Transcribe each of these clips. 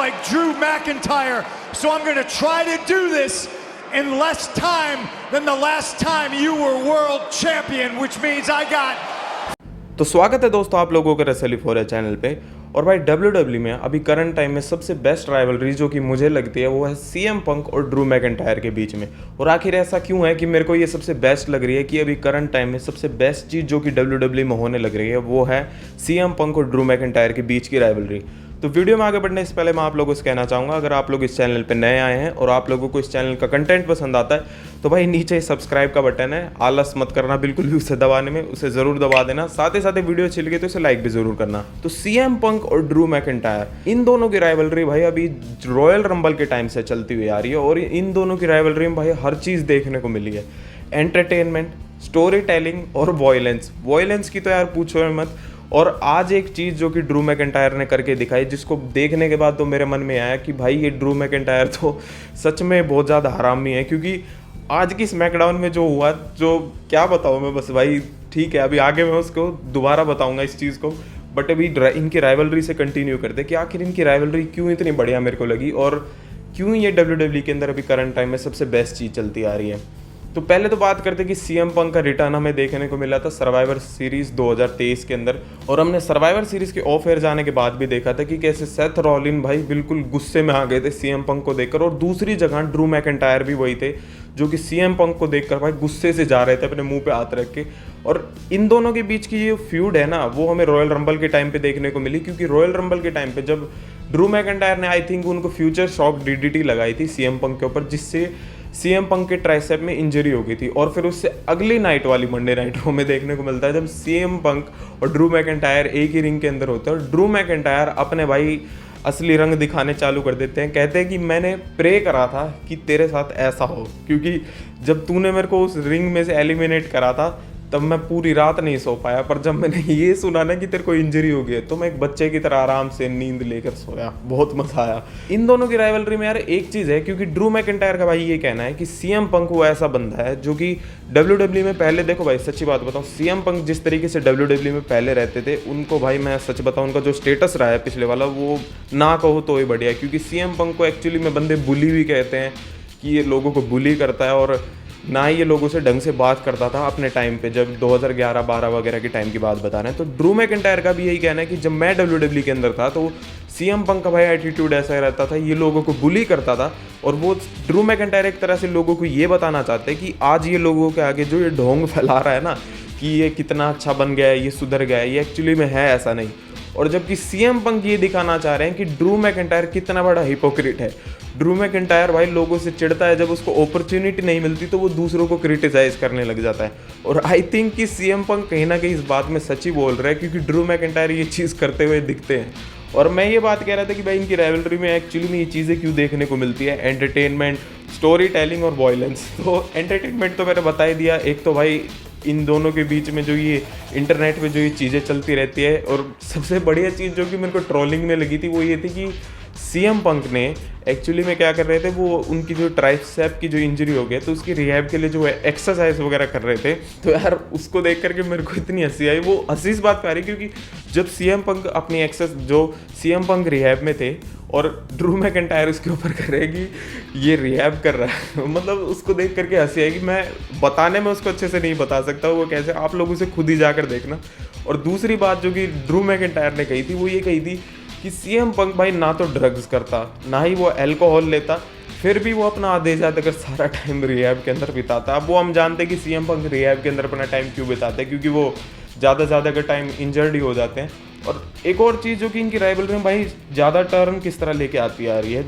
like Drew McIntyre, so I'm going to try to do this in less time than the last time you were world champion, which means I got। तो स्वागत है दोस्तों आप लोगों के रेसलिफोरिया channel पे। और भाई WWE में अभी करंट टाइम में सबसे बेस्ट राइवलरी जो कि मुझे लगती है वो है CM पंक और ड्रू मैकिंटायर के बीच में। और आखिर ऐसा क्यों है कि मेरे को ये सबसे बेस्ट लग रही है कि अभी करंट टाइम में सबसे बेस्ट चीज़ जो कि WWE में होने लग रही है वो है CM पंक और ड्रू मैकिंटायर के बीच की राइवलरी। तो वीडियो में आगे बढ़ने से पहले मैं आप लोगों से कहना चाहूँगा, अगर आप लोग इस चैनल पे नए आए हैं और आप लोगों को इस चैनल का कंटेंट पसंद आता है तो भाई नीचे सब्सक्राइब का बटन है, आलस मत करना बिल्कुल भी उसे दबाने में, उसे ज़रूर दबा देना। साथ ही साथ वीडियो अच्छी लगे तो इसे लाइक भी ज़रूर करना। तो CM पंक और ड्रू मैकिंटायर इन दोनों की राइवलरी भाई अभी रॉयल रंबल के टाइम से चलती हुई आ रही है और इन दोनों की राइवलरी में भाई हर चीज़ देखने को मिली है। एंटरटेनमेंट, स्टोरी टेलिंग और वॉयलेंस की तो यार पूछो मत। और आज एक चीज़ जो कि ड्रू मैकिंटायर ने करके दिखाई, जिसको देखने के बाद तो मेरे मन में आया कि भाई ये ड्रू मैकिंटायर तो सच में बहुत ज़्यादा हरामी है। क्योंकि आज की स्मैकडाउन में जो हुआ, जो क्या बताऊँ मैं, बस भाई ठीक है अभी आगे मैं उसको दोबारा बताऊँगा इस चीज़ को। बट अभी इनकी राइवलरी से कंटिन्यू करते कि आखिर इनकी राइवलरी क्यों इतनी बढ़िया मेरे को लगी और क्यों ये WWE के अंदर अभी करंट टाइम में सबसे बेस्ट चीज़ चलती आ रही है। तो पहले तो बात करते कि CM पंक का रिटर्न हमें देखने को मिला था सर्वाइवर सीरीज 2023 के अंदर। और हमने सर्वाइवर सीरीज के ऑफ एयर जाने के बाद भी देखा था कि कैसे सेथ रॉलिन भाई बिल्कुल गुस्से में आ गए थे CM पंक को देखकर। और दूसरी जगह ड्रू मैकिंटायर भी वही थे जो कि CM पंक को देखकर भाई गुस्से से जा रहे थे अपने मुंह पे हाथ रख के। और इन दोनों के बीच की ये फ्यूड है ना, वो हमें रॉयल रंबल के टाइम पे देखने को मिली। क्योंकि रॉयल रंबल के टाइम पे जब ड्रू मैकिंटायर ने आई थिंक उनको फ्यूचर शॉक DDT लगाई थी CM पंक के ऊपर, जिससे CM पंक के ट्राइसेप में इंजरी हो गई थी। और फिर उससे अगली नाइट वाली मंडे नाइट को हमें देखने को मिलता है जब CM पंक और ड्रू मैकिंटायर एक ही रिंग के अंदर होते हैं और ड्रू मैकिंटायर अपने भाई असली रंग दिखाने चालू कर देते हैं। कहते हैं कि मैंने प्रे करा था कि तेरे साथ ऐसा हो, क्योंकि जब तूने मेरे को उस रिंग में से एलिमिनेट करा था तब मैं पूरी रात नहीं सो पाया, पर जब मैंने ये सुना ना कि तेरे को इंजरी हो गई है तो मैं एक बच्चे की तरह आराम से नींद लेकर सोया। बहुत मजा आया इन दोनों की राइवलरी में। यार एक चीज़ है, क्योंकि ड्रू मैकिंटायर का भाई ये कहना है कि CM पंक वो ऐसा बंदा है जो कि WWE में पहले, देखो भाई सच्ची बात बताऊँ, CM पंक जिस तरीके से WWE में पहले रहते थे उनको भाई मैं सच बताऊँ उनका जो स्टेटस रहा है पिछले वाला वो ना कहो तो ही बढ़िया। क्योंकि CM पंक को एक्चुअली में बंदे बुली भी कहते हैं कि ये लोगों को बुली करता है और ना ही ये लोगों से ढंग से बात करता था अपने टाइम पे, जब 2011-12 वगैरह के टाइम की बात बता रहे हैं। तो ड्रू मैकिंटायर का भी यही कहना है कि जब मैं WWE के अंदर था तो CM पंक का भाई एटीट्यूड ऐसा रहता था, ये लोगों को बुली करता था। और वो ड्रू मैकिंटायर एक तरह से लोगों को ये बताना चाहते हैं कि आज ये लोगों के आगे जो ये ढोंग फैला रहा है ना कि ये कितना अच्छा बन गया है, ये सुधर गया है, ये एक्चुअली में है ऐसा नहीं। और जबकि CM पंक ये दिखाना चाह रहे हैं कि ड्रू मैकिंटायर कितना बड़ा हिपोक्रेट है। ड्रू मैकिंटायर भाई लोगों से चिढ़ता है, जब उसको अपॉर्चुनिटी नहीं मिलती तो वो दूसरों को क्रिटिसाइज करने लग जाता है। और आई थिंक कि CM पंक कहीं ना कहीं इस बात में सच ही बोल रहा है, क्योंकि ड्रू मैकिंटायर ये चीज़ करते हुए दिखते हैं। और मैं ये बात कह रहा था कि भाई इनकी राइवलरी में एक्चुअली में ये चीज़ें क्यों देखने को मिलती है, एंटरटेनमेंट, स्टोरी टेलिंग और वॉयलेंस। तो एंटरटेनमेंट तो मैंने बता ही दिया। एक तो भाई इन दोनों के बीच में जो ये इंटरनेट पे जो ये चीज़ें चलती रहती है, और सबसे बढ़िया चीज़ जो कि मेरे को ट्रोलिंग में लगी थी वो ये थी कि CM पंक ने एक्चुअली में क्या कर रहे थे, वो उनकी जो ट्राइसेप की जो इंजरी हो गई तो उसकी रिहैब के लिए जो है एक्सरसाइज वगैरह कर रहे थे। तो यार उसको देख करके मेरे को इतनी हंसी आई। वो हंसी इस बात पे आ रही क्योंकि जब CM पंक अपनी CM पंक रिहैब में थे और ड्रू मैकिंटायर उसके ऊपर कर रहे कि ये रिहैब कर रहा है, मतलब उसको देख करके हंसी आएगी। मैं बताने में उसको अच्छे से नहीं बता सकता वो कैसे, आप लोग उसे खुद ही जाकर देखना। और दूसरी बात जो कि ड्रू मैकिंटायर ने कही थी वो ये कही थी कि CM पंक भाई ना तो ड्रग्स करता ना ही वो अल्कोहल लेता, फिर भी वो अपना आधे ज़्यादा अगर सारा टाइम रिहैब के अंदर बिताता। अब वो हम जानते हैं कि CM पंक रिहैब के अंदर अपना टाइम क्यों बिताते हैं, क्योंकि वो ज़्यादा अगर टाइम इंजर्ड ही हो जाते हैं। और एक और चीज़ जो कि इनकी राइवलरी में भाई ज़्यादा टर्न किस तरह लेके आती आ रही है,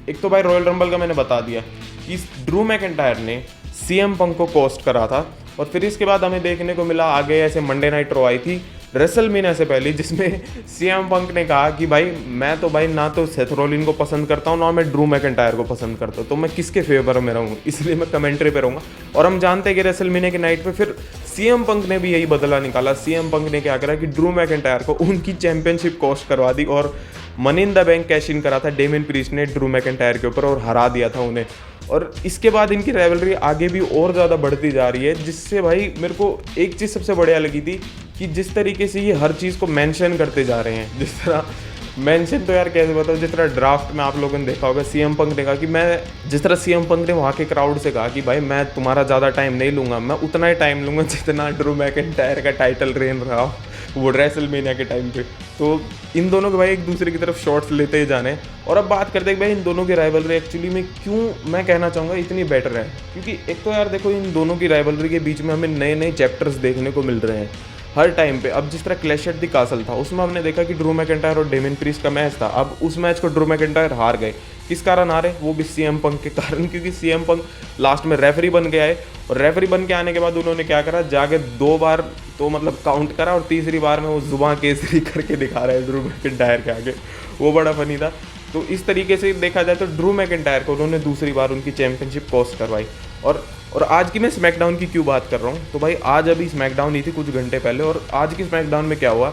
एक तो भाई रॉयल रंबल का मैंने बता दिया कि ड्रू मैकिंटायर ने CM पंक को कोस्ट करा था। और फिर इसके बाद हमें देखने को मिला आगे ऐसे मंडे नाइट रो आई थी रेसलमेनिया से पहले, जिसमें CM पंक ने कहा कि भाई मैं तो भाई ना तो सेथ रॉलिन को पसंद करता हूँ ना मैं ड्रू मैकिंटायर को पसंद करता हूँ, तो मैं किसके फेवर में रहूँ, इसलिए मैं कमेंट्री पे रहूँगा। और हम जानते हैं कि रेसलमेनिया के नाइट पे फिर CM पंक ने भी यही बदला निकाला। CM पंक ने क्या करा कि ड्रू मैकिंटायर को उनकी चैंपियनशिप कॉस्ट करवा दी और money in the bank cash in करा था डेमियन प्रीस्ट ने ड्रू मैकिंटायर के ऊपर और हरा दिया था उन्हें। और इसके बाद इनकी राइवलरी आगे भी और ज़्यादा बढ़ती जा रही है, जिससे भाई मेरे को एक चीज़ सबसे बढ़िया लगी थी कि जिस तरीके से ये हर चीज़ को मेंशन करते जा रहे हैं। जिस तरह मेंशन तो यार कैसे बताऊँ, जिस तरह ड्राफ्ट में आप लोगों ने देखा होगा सीएम पंक ने कहा कि मैं, जिस तरह सीएम पंक ने वहाँ के क्राउड से कहा कि भाई मैं तुम्हारा ज़्यादा टाइम नहीं लूँगा, मैं उतना ही टाइम लूँगा जितना ड्रू मैकिंटायर का टाइटल रेन रहा वो रेसलमेनिया के टाइम पे। तो इन दोनों के भाई एक दूसरे की तरफ शॉट्स लेते ही जाने। और अब बात करते हैं कि भाई इन दोनों की राइवलरी एक्चुअली में क्यों मैं कहना चाहूँगा इतनी बेटर है, क्योंकि एक तो यार देखो इन दोनों की राइवलरी के बीच में हमें नए नए चैप्टर्स देखने को मिल रहे हैं हर टाइम पे। अब जिस तरह क्लैश एट द कासल था उसमें हमने देखा कि ड्रू मैकिंटायर और डेमियन प्रीस्ट का मैच था। अब उस मैच को ड्रू मैकिंटायर हार गए, किस कारण हारे, वो भी सीएम पंक के कारण, क्योंकि सीएम पंक लास्ट में रेफरी बन के आए और रेफरी बन के आने के बाद उन्होंने क्या करा, जाके 2 बार तो मतलब काउंट करा और तीसरी बार में वो जुबान केसरी करके दिखा रहा है ड्रू मैकिंटायर के आगे, वो बड़ा फनी था। तो इस तरीके से देखा जाए तो ड्रू मैकिंटायर को उन्होंने दूसरी बार उनकी चैंपियनशिप कॉस्ट करवाई। और आज की मैं स्मैकडाउन की क्यों बात कर रहा हूँ, तो भाई आज अभी स्मैकडाउन ही थी कुछ घंटे पहले, और आज की स्मैकडाउन में क्या हुआ,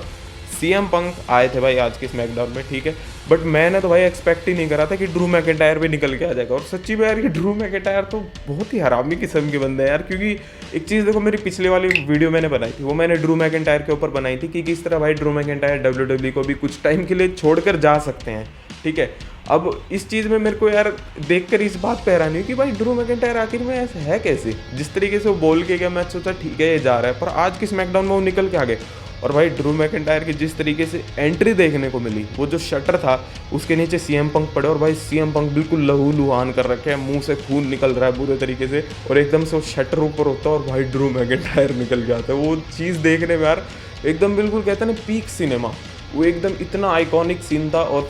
सीएम पंक आए थे भाई आज की स्मैकडाउन में, ठीक है, बट मैंने तो भाई एक्सपेक्ट ही नहीं करा था कि ड्रू मैकिंटायर भी निकल के आ जाएगा। और सच्ची में यार ये ड्रू मैकिंटायर तो बहुत ही हरामी किस्म के बंदे हैं यार, क्योंकि एक चीज़ देखो, मेरी पिछले वाली वीडियो मैंने बनाई थी, वो मैंने ड्रू मैकिंटायर के ऊपर बनाई थी कि किस तरह भाई ड्रू मैकिंटायर WWE को भी कुछ टाइम के लिए छोड़कर जा सकते हैं, ठीक है। अब इस चीज़ में मेरे को यार देखकर इस बात पे हैरानी हुई कि भाई ड्रू मैकिंटायर आखिर में ऐसा है कैसे, जिस तरीके से वो बोल के गया मैं सोचा ठीक है ये जा रहा है, पर आज की स्मैकडाउन में वो निकल के आ गए। और भाई ड्रू मैकिंटायर की जिस तरीके से एंट्री देखने को मिली, वो जो शटर था उसके नीचे सीएम पंक पड़े और भाई सीएम पंक बिल्कुल लहू लुहान कर रखे हैं, मुंह से खून निकल रहा है बुरे तरीके से, और एकदम से वो शटर ऊपर होता है और भाई ड्रू मैकिंटायर निकल के आता है। वो चीज़ देखने में यार एकदम बिल्कुल कहते हैं ना पीक सिनेमा, वो एकदम इतना आइकॉनिक सीन था। और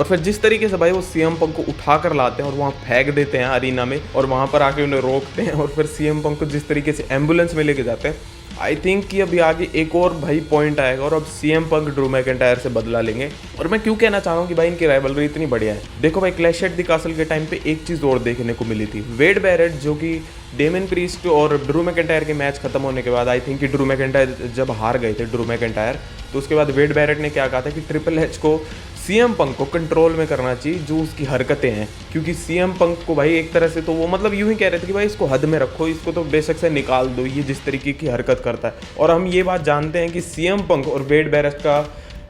फिर जिस तरीके से भाई वो सीएम पंक को उठा कर लाते हैं और वहाँ फेंक देते हैं अरीना में, और वहाँ पर आके उन्हें रोकते हैं, और फिर सीएम पंक को जिस तरीके से एम्बुलेंस में लेके जाते हैं, आई थिंक कि अभी आगे एक और भाई पॉइंट आएगा और अब सीएम पंक ड्रू मैकिंटायर से बदला लेंगे। और मैं क्यों कहना चाह रहा हूँ कि भाई इनकी राइवलरी इतनी बढ़िया है, देखो भाई क्लैश एट द कासल के टाइम पे एक चीज़ और देखने को मिली थी, वेड बैरेट जो कि डेमियन प्रीस्ट और ड्रू मैकिंटायर के मैच खत्म होने के बाद, आई थिंक कि ड्रू मैकिंटायर जब हार गए थे ड्रू मैकिंटायर, तो उसके बाद वेड बैरेट ने क्या कहा था कि ट्रिपल एच को सीएम पंक को कंट्रोल में करना चाहिए जो उसकी हरकतें हैं, क्योंकि सीएम पंक को भाई एक तरह से तो वो मतलब यूं ही कह रहे थे कि भाई इसको हद में रखो, इसको तो बेशक से निकाल दो, ये जिस तरीके की हरकत करता है। और हम ये बात जानते हैं कि सीएम पंक और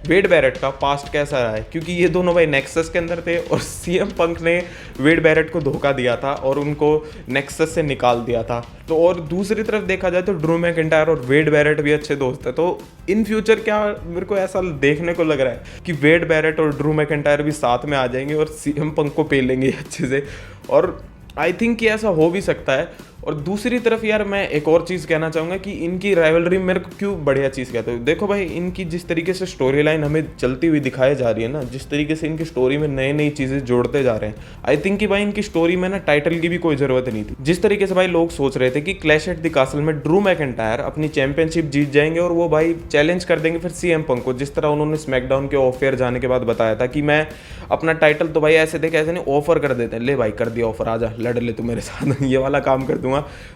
वेड बैरेट का पास्ट कैसा रहा है, क्योंकि ये दोनों भाई नेक्सस के अंदर थे और सीएम पंक ने वेड बैरेट को धोखा दिया था और उनको नेक्सस से निकाल दिया था। तो और दूसरी तरफ देखा जाए तो ड्रू मैकिंटायर और वेड बैरेट भी अच्छे दोस्त है, तो इन फ्यूचर क्या मेरे को ऐसा देखने को लग रहा है कि वेड बैरेट और ड्रू मैकिंटायर भी साथ में आ जाएंगे और सीएम पंक को पेलेंगे अच्छे से, और आई थिंक कि ऐसा हो भी सकता है। और दूसरी तरफ यार मैं एक और चीज़ कहना चाहूँगा कि इनकी राइवलरी मेरे को क्यों बढ़िया चीज़ कहते हो, देखो भाई इनकी जिस तरीके से स्टोरी लाइन हमें चलती हुई दिखाई जा रही है ना, जिस तरीके से इनकी स्टोरी में नई नई चीज़ें जोड़ते जा रहे हैं, आई थिंक कि भाई इनकी स्टोरी में ना टाइटल की भी कोई ज़रूरत नहीं थी। जिस तरीके से भाई लोग सोच रहे थे कि क्लैश एट द कासल में ड्रू मैकिंटायर अपनी चैंपियनशिप जीत जाएंगे और वो भाई चैलेंज कर देंगे फिर सीएम पंक को, जिस तरह उन्होंने स्मैकडाउन के ऑफ एयर जाने के बाद बताया था कि मैं अपना टाइटल तो भाई ऐसे देखे ऐसे नहीं ऑफर कर देते हैं, ले भाई कर दिया ऑफर, आजा लड़ ले तू मेरे साथ, ये वाला काम कर दूंगा,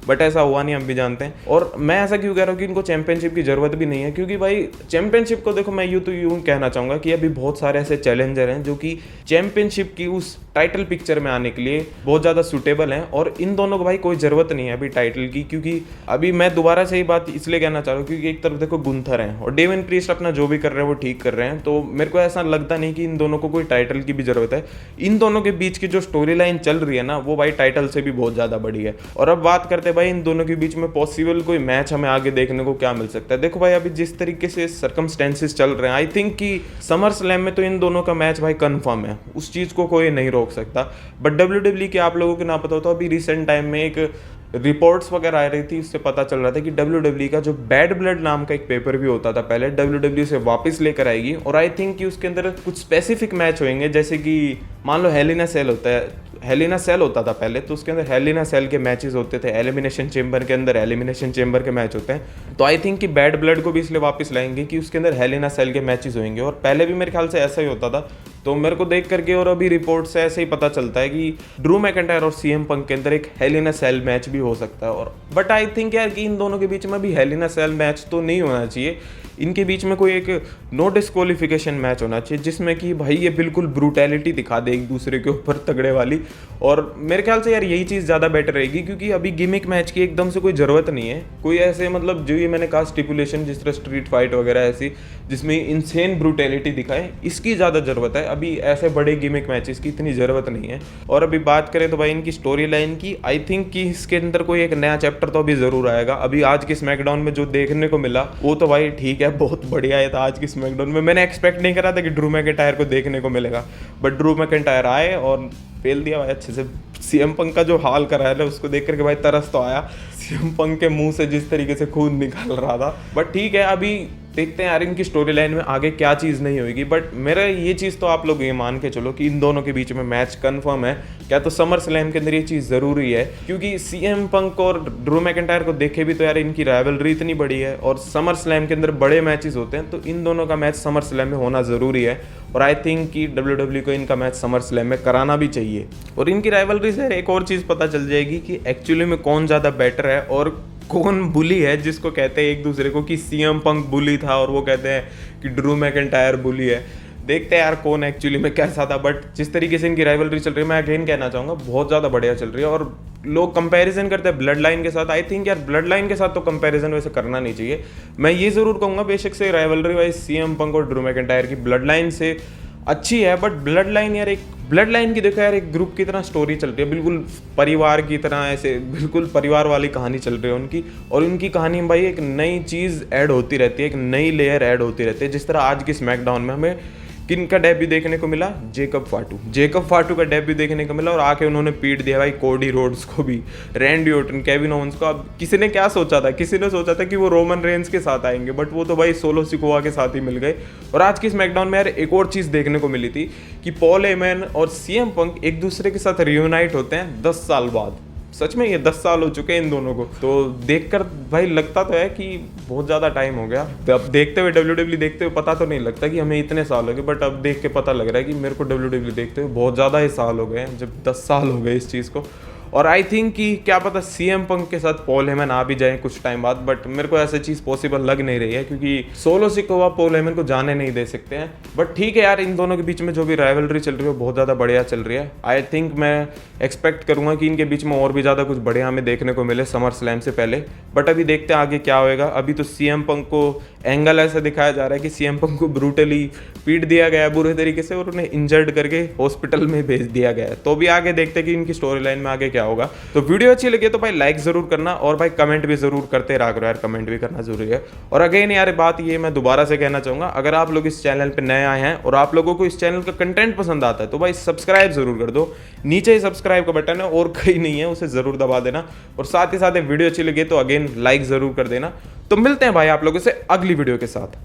बट ऐसा हुआ नहीं, हम भी जानते हैं। और मैं ऐसा क्यों कह रहा हूँ कि इनको चैंपियनशिप की जरूरत भी नहीं है, क्योंकि भाई चैंपियनशिप को देखो मैं यूं कहना चाहूँगा कि अभी बहुत सारे ऐसे चैलेंजर हैं जो कि चैंपियनशिप की उस टाइटल पिक्चर में आने के लिए बहुत ज़्यादा सूटेबल हैं, और इन दोनों को भाई कोई ज़रूरत नहीं है अभी टाइटल की, क्योंकि अभी मैं दोबारा से ही बात इसलिए कहना चाह रहा हूँ क्योंकि एक तरफ देखो गुंथर हैं और डेमियन प्रीस्ट अपना जो भी कर रहे हैं वो ठीक कर रहे हैं, तो मेरे को ऐसा लगता नहीं कि इन दोनों को कोई टाइटल की भी ज़रूरत है। इन दोनों के बीच की जो स्टोरी लाइन चल रही है ना वो भाई टाइटल से भी बहुत ज़्यादा बड़ी है। और अब बात करते हैं भाई इन दोनों के बीच में पॉसिबल कोई मैच हमें आगे देखने को क्या मिल सकता है। देखो भाई अभी जिस तरीके से सर्कमस्टेंसेस चल रहे हैं, आई थिंक कि समर स्लैम में तो इन दोनों का मैच भाई कंफर्म है, उस चीज़ को कोई नहीं रोक सकता। बट WWE के आप लोगों को ना पता हो तो अभी रिसेंट टाइम में एक रिपोर्ट्स वगैरह आ रही थी, उससे पता चल रहा था कि WWE का जो बैड ब्लड नाम का एक पेपर भी होता था पहले, WWE से वापस लेकर आएगी, और आई थिंक कि उसके अंदर कुछ स्पेसिफिक मैच होंगे, जैसे कि मान लो हेल इन अ सेल होता है, हेल इन अ सेल होता था पहले, तो उसके अंदर हेल इन अ सेल के मैचेस होते थे, एलिमिनेशन चेंबर के अंदर एलिमिनेशन चेंबर के मैच होते हैं, तो आई थिंक कि बैड ब्लड को भी इसलिए वापस लाएंगे कि उसके अंदर हेल इन अ सेल के मैचेस होंगे, और पहले भी मेरे ख्याल से ऐसा ही होता था। तो मेरे को देख करके और अभी रिपोर्ट से ऐसे ही पता चलता है कि ड्रू मैकिंटायर और सीएम पंक के अंदर एक हेल इन अ सेल मैच भी हो सकता है। और बट आई थिंक यार कि इन दोनों के बीच में भी हेल इन अ सेल मैच तो नहीं होना चाहिए, इनके बीच में कोई एक नो डिस्क्वालिफिकेशन मैच होना चाहिए जिसमें कि भाई ये बिल्कुल ब्रूटैलिटी दिखा दे एक दूसरे के ऊपर तगड़े वाली। और मेरे ख्याल से यार यही चीज़ ज़्यादा बेटर रहेगी, क्योंकि अभी गिमिक मैच की एकदम से कोई ज़रूरत नहीं है। कोई ऐसे मतलब जो ये मैंने कहा स्टिपुलेशन जिस तरह स्ट्रीट फाइट वगैरह ऐसी जिसमें इंसेन ब्रूटैलिटी दिखाए, इसकी ज़्यादा ज़रूरत है। अभी ऐसे बड़े गिमिक मैचेस की इतनी ज़रूरत नहीं है। और अभी बात करें तो भाई इनकी स्टोरी लाइन की, आई थिंक कि इसके अंदर कोई एक नया चैप्टर तो अभी ज़रूर आएगा। अभी आज के स्मैकडाउन में जो देखने को मिला वो तो भाई ठीक है, बहुत बढ़िया है था आज की स्मैकडाउन में। मैंने एक्सपेक्ट नहीं करा था कि ड्रू मैकिंटायर को देखने को मिलेगा, बट ड्रू मैकिंटायर आए और फेल दिया भाई अच्छे से। सीएम पंक का जो हाल करा है उसको देख करके भाई तरस तो आया, सीएम पंक के मुंह से जिस तरीके से खून निकल रहा था। बट ठीक है, अभी देखते हैं यार इनकी स्टोरी लाइन में आगे क्या चीज़ नहीं होगी। बट मेरा ये चीज़ तो आप लोग ये मान के चलो कि इन दोनों के बीच में मैच कंफर्म है। क्या तो समर स्लैम के अंदर ये चीज़ ज़रूरी है, क्योंकि सीएम पंक और ड्रू मैकिंटायर को देखे भी तो यार इनकी राइवलरी इतनी बड़ी है और समर स्लैम के अंदर बड़े मैचेस होते हैं, तो इन दोनों का मैच समर स्लैम में होना ज़रूरी है। और आई थिंक कि WWE को इनका मैच समर स्लैम में कराना भी चाहिए। और इनकी राइवलरी से एक और चीज़ पता चल जाएगी कि एक्चुअली में कौन ज़्यादा बेटर है और कौन बुली है, जिसको कहते हैं एक दूसरे को कि सीएम पंक बुली था और वो कहते हैं कि ड्रू मैकिंटायर बुली है। देखते हैं यार कौन एक्चुअली में कैसा था। बट जिस तरीके से इनकी राइवलरी चल रही है, मैं अगेन कहना चाहूँगा बहुत ज़्यादा बढ़िया चल रही है। और लोग कंपैरिजन करते हैं ब्लड लाइन के साथ, आई थिंक यार ब्लड लाइन के साथ तो कंपैरिजन वैसे करना नहीं चाहिए। मैं ये ज़रूर कहूँगा बेशक से राइवलरी वाइज सीएम पंक और ड्रू मैकिंटायर की ब्लड लाइन से अच्छी है, बट ब्लड लाइन यार एक ब्लड लाइन की देखो यार एक ग्रुप की तरह स्टोरी चल रही है, बिल्कुल परिवार की तरह, ऐसे बिल्कुल परिवार वाली कहानी चल रही है उनकी। और उनकी कहानी में भाई एक नई चीज़ ऐड होती रहती है, एक नई लेयर ऐड होती रहती है। जिस तरह आज की स्मैकडाउन में हमें किन का डेब्यू देखने को मिला, जेकब फाटू का डेब्यू देखने को मिला और आके उन्होंने पीट दिया भाई कोडी रोड्स को भी, रैंडी ऑर्टन, केविन ओवेंस को। अब किसी ने क्या सोचा था, किसी ने सोचा था कि वो रोमन रेंस के साथ आएंगे, बट वो तो भाई सोलो सिकोआ के साथ ही मिल गए। और आज की स्मैकडाउन में यार एक और चीज़ देखने को मिली थी कि पॉल हेमन और सीएम पंक एक दूसरे के साथ रियूनाइट होते हैं 10 साल बाद। सच में ये 10 साल हो चुके हैं इन दोनों को, तो देखकर भाई लगता तो है कि बहुत ज़्यादा टाइम हो गया। अब देखते हुए WWE देखते हुए पता तो नहीं लगता कि हमें इतने साल हो गए, बट अब देख के पता लग रहा है कि मेरे को WWE देखते हुए बहुत ज़्यादा ही साल हो गए हैं, जब 10 साल हो गए इस चीज़ को। और आई थिंक कि क्या पता सीएम पंक के साथ पॉल हेमन आ भी जाए कुछ टाइम बाद, बट मेरे को ऐसी चीज़ पॉसिबल लग नहीं रही है, क्योंकि सोलो सिकोआ पॉल हेमन को जाने नहीं दे सकते हैं। बट ठीक है यार, इन दोनों के बीच में जो भी राइवलरी चल रही है बहुत ज़्यादा बढ़िया चल रही है। आई थिंक मैं एक्सपेक्ट करूँगा कि इनके बीच में और भी ज़्यादा कुछ बढ़िया हमें देखने को मिले समर स्लैम से पहले। बट अभी देखते हैं आगे क्या होएगा। अभी तो सीएम पंक को एंगल ऐसा दिखाया जा रहा है कि सीएम पंक को ब्रूटली पीट दिया गया बुरे तरीके से और उन्हें इंजर्ड करके हॉस्पिटल में भेज दिया गया है। तो भी आगे देखते हैं कि इनकी स्टोरी लाइन में आगे क्या होगा। तो वीडियो अच्छी लगी तो भाई लाइक जरूर करना और भाई कमेंट भी जरूर करते रहा करो यार, कमेंट भी करना जरूरी है। और अगेन यार बात ये मैं दोबारा से कहना चाहूँगा, अगर आप लोग इस चैनल पे नए आए हैं और आप लोगों को इस चैनल का कंटेंट पसंद आता है तो भाई सब्सक्राइब जरूर कर दो। नीचे ही सब्सक्राइब का बटन है और कहीं नहीं है, उसे जरूर दबा देना। और साथ ही साथ वीडियो अच्छी लगी तो अगेन लाइक जरूर कर देना। तो मिलते हैं भाई आप लोगों से अगली वीडियो के साथ।